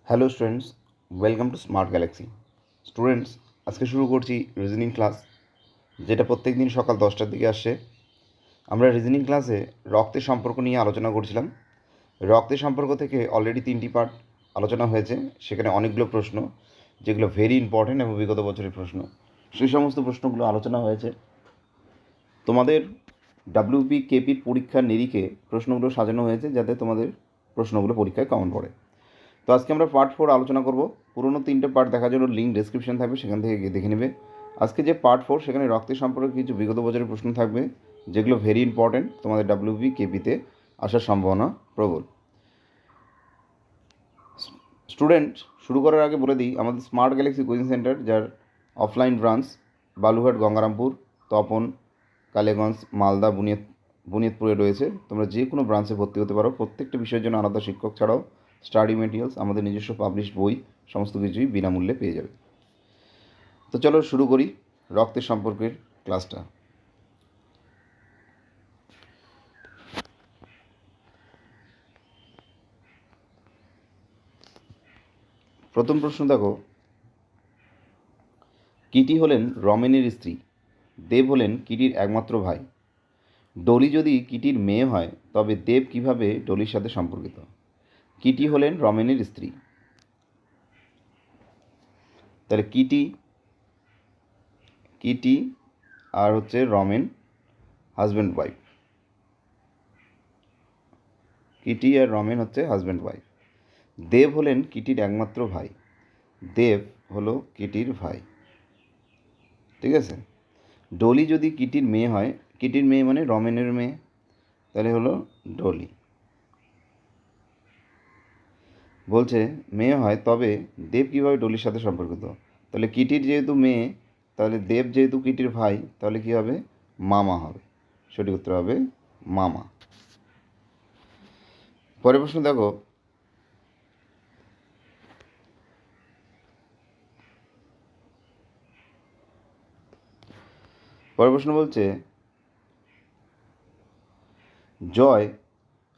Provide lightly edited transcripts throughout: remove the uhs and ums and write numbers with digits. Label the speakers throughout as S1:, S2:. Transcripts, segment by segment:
S1: Hello students, welcome to smart Galaxy. Students, আজকে শুরু করছি রিজনিং ক্লাস, যেটা প্রত্যেক দিন সকাল 10টার দিকে আসছে। আমরা রিজনিং ক্লাসে রক্তের সম্পর্ক নিয়ে আলোচনা করছিলাম। রক্তের সম্পর্ক থেকে অলরেডি 3টি পার্ট আলোচনা হয়েছে। সেখানে অনেকগুলো প্রশ্ন, যেগুলো ভেরি ইম্পর্ট্যান্ট এবং বিগত বছরের প্রশ্ন, সেই সমস্ত প্রশ্নগুলো আলোচনা হয়েছে। তোমাদের ডাব্লিউপি কেপির পরীক্ষার নিরিখে প্রশ্নগুলো সাজানো হয়েছে, যাতে তোমাদের প্রশ্নগুলো পরীক্ষায় কমন পড়ে। তো আজকে আমরা পার্ট 4 আলোচনা করব। পুরোনো 3টে পার্ট দেখার জন্য লিঙ্ক ডেসক্রিপশন থাকবে, সেখান থেকে গিয়ে দেখে নেবে। আজকে যে পার্ট 4, সেখানে রক্তের সম্পর্কে কিছু বিগত বছরের প্রশ্ন থাকবে, যেগুলো ভেরি ইম্পর্ট্যান্ট, তোমাদের ডাব্লিউবি কেপিতে আসার সম্ভাবনা প্রবল। স্টুডেন্ট, শুরু করার আগে বলে দিই, আমাদের স্মার্ট গ্যালাক্সি কোচিং সেন্টার, যার অফলাইন ব্রাঞ্চ বালুঘাট, গঙ্গারামপুর, তপন, কালীগঞ্জ, মালদা, বুনিয়াদপুরে রয়েছে। তোমরা যে কোনো ব্রাঞ্চে ভর্তি হতে পারো। প্রত্যেকটা বিষয়ের জন্য আলাদা শিক্ষক ছাড়াও স্টাডি মেটেরিয়ালস, আমাদের নিজস্ব পাবলিশ বই, সমস্ত কিছুই বিনামূল্যে পেয়ে যাবে। তো চলো শুরু করি রক্তের সম্পর্কের ক্লাসটা। প্রথম প্রশ্ন দেখো, কিটি হলেন রমেনের স্ত্রী, দেব হলেন কিটির একমাত্র ভাই। ডলি যদি কিটির মেয়ে হয়, তবে দেব কিভাবে ডলির সাথে সম্পর্কিত? কিটি হলেন রমেনের স্ত্রী, তাহলে কিটি আর হচ্ছে রমেন, হাজব্যান্ড ওয়াইফ। কিটি আর রমেন হচ্ছে হাজব্যান্ড ওয়াইফ। দেব হলেন কিটির একমাত্র ভাই, দেব হলো কিটির ভাই, ঠিক আছে। ডলি যদি কিটির মেয়ে হয়, কিটির মেয়ে মানে রমেনের মেয়ে, তাহলে হলো ডলি। বলছে মেয়ে হয়, তবে দেব কীভাবে ডলির সাথে সম্পর্কিত? তাহলে কিটির যেহেতু মেয়ে, তাহলে দেব যেহেতু কিটির ভাই, তাহলে কী হবে? মামা হবে। সঠিক উত্তর হবে মামা। পরের প্রশ্ন দেখো, পরের প্রশ্ন বলছে, জয়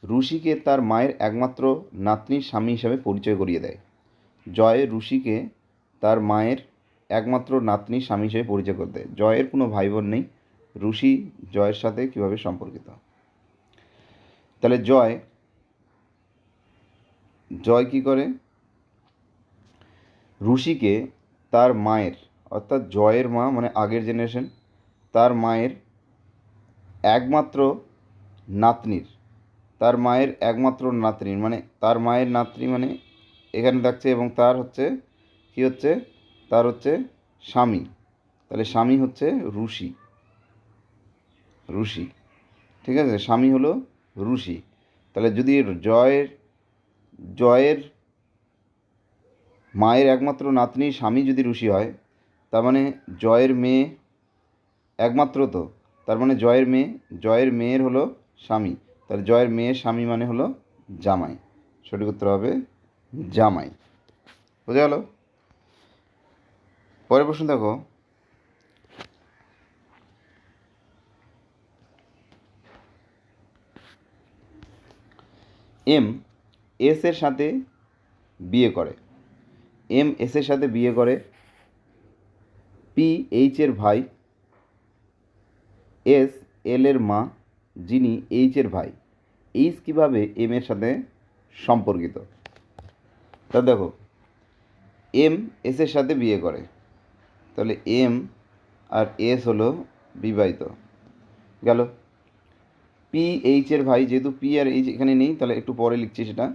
S1: ঋষিকে তার মায়ের একমাত্র নাতনির স্বামী হিসাবে পরিচয় করিয়ে দেয়। জয় ঋষিকে তার মায়ের একমাত্র নাতনির স্বামী হিসেবে পরিচয় করে দেয়। জয়ের কোনো ভাই বোন নেই, ঋষি জয়ের সাথে কীভাবে সম্পর্কিত? তাহলে জয় কী করে? ঋষিকে তার মায়ের, অর্থাৎ জয়ের মা মানে আগের জেনারেশন, তার মায়ের একমাত্র নাতনির, তার মায়ের একমাত্র নাতনির মানে তার মায়ের নাতনি মানে এখানে থাকছে, এবং তার হচ্ছে কী হচ্ছে? তার হচ্ছে স্বামী, তাহলে স্বামী হচ্ছে ঋষি, ঠিক আছে। স্বামী হলো ঋষি। তাহলে যদি জয়ের মায়ের একমাত্র নাতনির স্বামী যদি ঋষি হয়, তার মানে জয়ের মেয়ে একমাত্র, তো তার মানে জয়ের মেয়ের হলো স্বামী, তাহলে জয়ের মেয়ের স্বামী মানে হলো জামাই। সঠিক উত্তর হবে জামাই। বোঝা গেল? পরের প্রশ্ন দেখো, এম এস এর সাথে বিয়ে করে। এম এস এর সাথে বিয়ে করে পি এইচ এর ভাই, এস এল এর মা, যিনি এইচ এর ভাই। এইচ কীভাবে এম এর সাথে সম্পর্কিত? তা দেখো, এম এস এর সাথে বিয়ে করে, তাহলে এম আর এস হলো বিবাহিত গেল। পি এইচ এর ভাই, যেহেতু পি আর এইচ এখানে নেই, তাহলে একটু পরে লিখছি সেটা।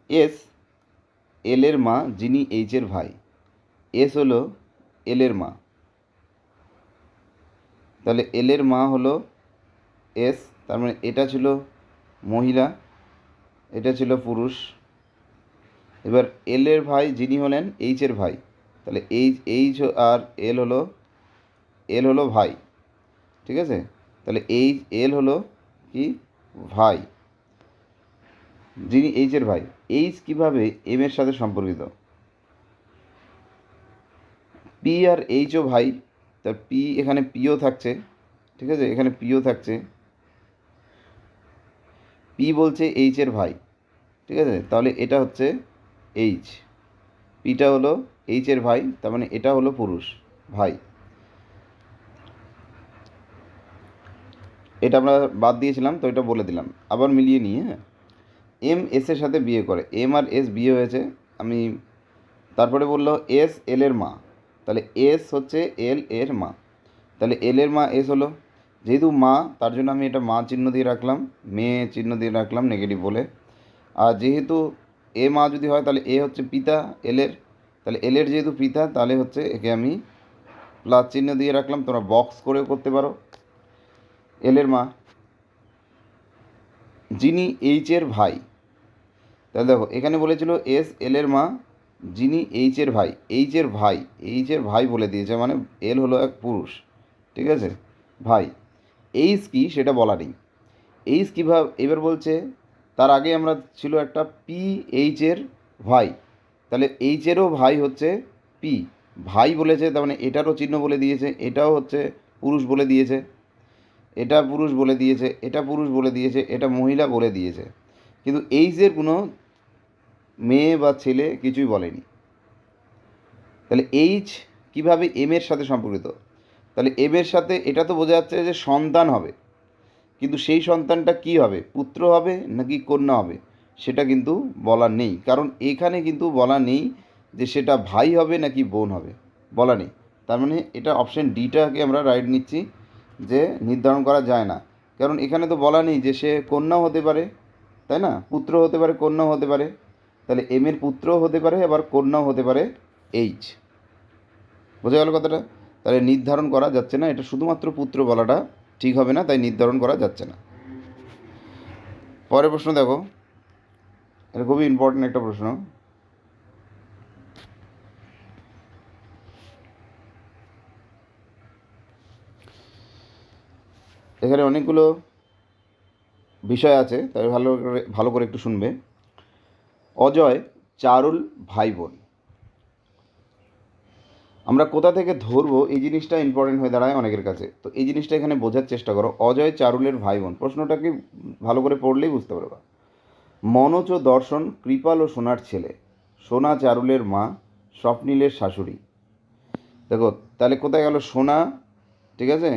S1: এস এল এর মা, যিনি এইচ এর ভাই। এস হলো এল এর মা, তাহলে এল এর মা হলো এস, তার মানে এটা ছিল মহিলা, এটা ছিল পুরুষ। এবার এল এর ভাই যিনি হলেন এইচ এর ভাই, তাহলে এইচ আর এল হলো ভাই, ঠিক আছে। তাহলে এল হলো কি? ভাই, যিনি এইচ এর ভাই। এইচ কীভাবে এম এর সাথে সম্পর্কিত? পি আর এইচও ভাই, তা পি এখানে পিও থাকছে, ঠিক আছে, এখানে পিও থাকছে। পি বলছে এইচ এর ভাই, ঠিক আছে, তাহলে এটা হচ্ছে এইচ। পিটা হলো এইচের ভাই, তার মানে এটা হলো পুরুষ ভাই। এটা আমরা বাদ দিয়েছিলাম, তো এটা বলে দিলাম, আবার মিলিয়ে নিই। হ্যাঁ, এম এসের সাথে বিয়ে করে, এম আর এস বিয়ে হয়েছে। আমি তারপরে বললো এস এল এর মা, তাহলে এস হচ্ছে এল এর মা, তাহলে এল এর মা এস হলো। যেহেতু মা, তার জন্য আমি এটা মা চিহ্ন দিয়ে রাখলাম, মেয়ে চিহ্ন দিয়ে রাখলাম নেগেটিভ বলে। আর যেহেতু এ মা যদি হয় তাহলে এ হচ্ছে পিতা এলের, তাহলে এলের যেহেতু পিতা তাহলে হচ্ছে একে আমি প্লাস চিহ্ন দিয়ে রাখলাম। তোমরা বক্স করেও করতে পারো। এলের মা, যিনি এইচের ভাই, তাহলে দেখো এখানে বলেছিল এস এলের মা যিনি এইচের ভাই, এইচের ভাই, এইচের ভাই বলে দিয়েছে, মানে এল হলো এক পুরুষ, ঠিক আছে, ভাই। এইচ কি সেটা বলা নেই। এইচ কীভাবে এবার বলছে, তার আগে আমরা ছিল একটা পি এইচের ভাই, তাহলে এইচেরও ভাই হচ্ছে পি, ভাই বলেছে, তার মানে এটারও চিহ্ন বলে দিয়েছে, এটাও হচ্ছে পুরুষ বলে দিয়েছে, এটা পুরুষ বলে দিয়েছে, এটা পুরুষ বলে দিয়েছে, এটা মহিলা বলে দিয়েছে, কিন্তু এইচের কোনো মেয়ে বা ছেলে কিছুই বলেনি। তাহলে এইচ কীভাবে এম এর সাথে সম্পর্কিত, তাহলে এম এর সাথে এটা তো বোঝা যাচ্ছে যে সন্তান হবে, কিন্তু সেই সন্তানটা কী হবে, পুত্র হবে নাকি কন্যা হবে সেটা কিন্তু বলা নেই, কারণ এখানে কিন্তু বলা নেই যে সেটা ভাই হবে নাকি বোন হবে, বলা নেই। তার মানে এটা অপশান ডিটাকে আমরা রাইট নিচ্ছি, যে নির্ধারণ করা যায় না, কারণ এখানে তো বলা নেই যে সে কন্যাও হতে পারে, তাই না, পুত্র হতে পারে কন্যাও হতে পারে, তাহলে এম এর পুত্রও হতে পারে আবার কন্যাও হতে পারে এইচ। বোঝা গেল কথাটা? তাহলে নির্ধারণ করা যাচ্ছে না, এটা শুধুমাত্র পুত্র বলাটা ঠিক হবে না, তাই নির্ধারণ করা যাচ্ছে না। পরের প্রশ্ন দেখো, এটা খুবই ইম্পর্টেন্ট একটা প্রশ্ন। এখানে অনেকগুলো বিষয় আছে, তাই ভালো করে একটু শুনবে। অজয় চারুল ভাই বোন, আমরা কোথা থেকে ধরবো এই জিনিসটা ইম্পর্টেন্ট হয়ে দাঁড়ায় অনেকের কাছে, তো এই জিনিসটা এখানে বোঝার চেষ্টা করো। অজয় চারুলের ভাই বোন, প্রশ্নটাকে ভালো করে পড়লেই বুঝতে পারবা। মনোজ ও দর্শন কৃপাল ও সোনার ছেলে, সোনা চারুলের মা, স্বপ্নীলের শাশুড়ি। দেখো তাহলে কোথায় গেল সোনা, ঠিক আছে,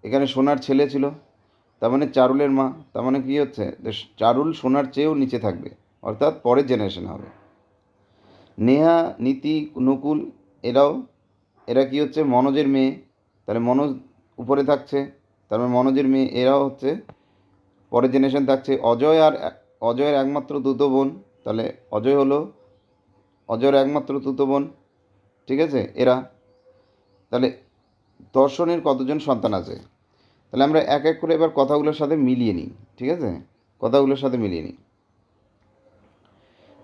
S1: এখানে সোনার ছেলে ছিল, তার মানে চারুলের মা, তার মানে কী হচ্ছে যে চারুল সোনার চেয়েও নিচে থাকবে, অর্থাৎ পরের জেনারেশন হবে। নেহা নীতি নকুল, এরাও, এরা কি হচ্ছে মনোজের মেয়ে, তাহলে মনোজ উপরে থাকছে, তার মানে মনোজের মেয়ে, এরাও হচ্ছে পরের জেনারেশন থাকছে। অজয়ের একমাত্র দুটো বোন, তাহলে অজয় হলো অজয়ের একমাত্র দুটো বোন, ঠিক আছে, এরা। তাহলে দর্শনের কতজন সন্তান আছে, তাহলে আমরা এক এক করে এবার কথাগুলোর সাথে মিলিয়ে নিই, ঠিক আছে, কথাগুলোর সাথে মিলিয়ে নিই।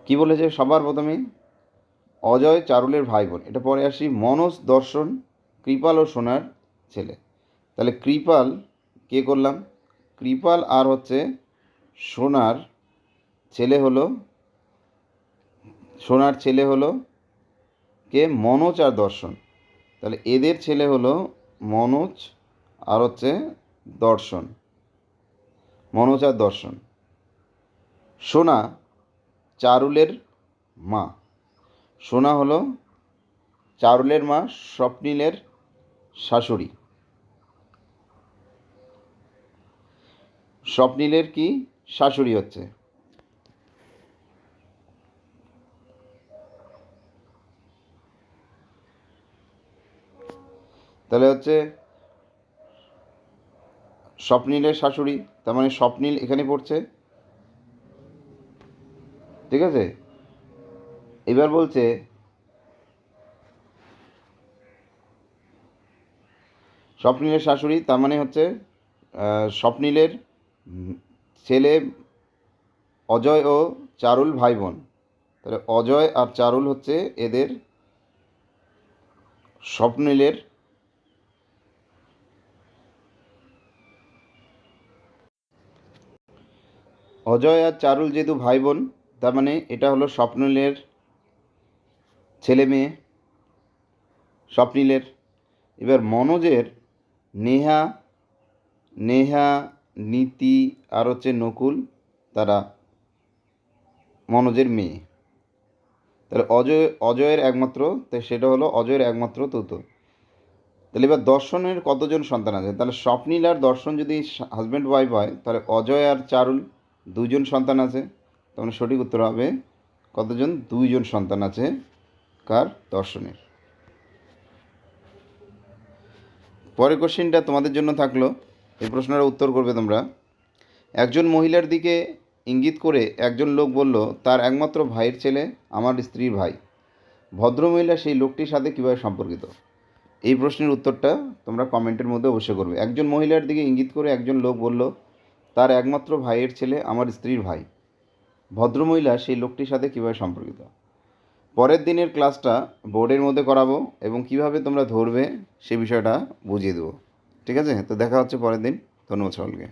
S1: কী বলেছে সবার প্রথমে, অজয় চারুলের ভাই বোন, এটা পরে আসি। মনোজ দর্শন কৃপাল ও সোনার ছেলে, তাহলে কৃপাল কে করলাম, কৃপাল আর হচ্ছে সোনার ছেলে হলো, সোনার ছেলে হলো কে, মনোজ আর দর্শন, তাহলে এদের ছেলে হলো মনোজ আর হচ্ছে দর্শন, মনোজ আর দর্শন। সোনা চারুলের মা, সোনা হলো চারুলের মা, স্বপ্নীলের শাশুড়ি, স্বপ্নীলের কি শাশুড়ি হচ্ছে। তাহলে হচ্ছে স্বপ্নীলের শাশুড়ি, তার মানে স্বপ্নীল এখানে পড়ছে, ঠিক আছে। এবার বলছে স্বপ্নীলের শাশুড়ি, তার মানে হচ্ছে স্বপ্নীলের ছেলে অজয় ও চারুল ভাই বোন, তাহলে অজয় আর চারুল হচ্ছে এদের স্বপ্নীলের, অজয় আর চারুল যেহেতু ভাই বোন, তার মানে এটা হলো স্বপ্নীলের ছেলে মেয়ে, স্বপ্নীলের। এবার মনোজের নেহা, নেহা নীতি আর হচ্ছে নকুল, তারা মনোজের মেয়ে, তাহলে অজয়ের একমাত্র, তাই সেটা হলো অজয়ের একমাত্র তুতো। তাহলে এবার দর্শনের কতজন সন্তান আছে? তাহলে স্বপ্নীল আর দর্শন যদি হাজব্যান্ড ওয়াইফ হয়, তাহলে অজয় আর চারুল দুজন সন্তান আছে। তার মানে সঠিক উত্তর হবে কতজন? দুইজন সন্তান আছে কার? দর্শনের। পরের কোশ্চেনটা তোমাদের জন্য থাকলো, এই প্রশ্নের উত্তর করবে তোমরা। একজন মহিলার দিকে ইঙ্গিত করে একজন লোক বলল, তার একমাত্র ভাইয়ের ছেলে আমার স্ত্রীর ভাই। ভদ্রমহিলা সেই লোকটির সাথে কীভাবে সম্পর্কিত? এই প্রশ্নের উত্তরটা তোমরা কমেন্টের মধ্যে অবশ্যই করবে। একজন মহিলার দিকে ইঙ্গিত করে একজন লোক বলল, তার একমাত্র ভাইয়ের ছেলে আমার স্ত্রীর ভাই। ভদ্রমহিলা সেই লোকটির সাথে কীভাবে সম্পর্কিত? পরের দিনের ক্লাসটা বোর্ডের মধ্যে করাবো এবং কিভাবে তোমরা ধরবে সে বিষয়টা বুঝিয়ে দেবো। ঠিক আছে, তো দেখা হচ্ছে পরের দিন। ধন্যবাদ সকলকে।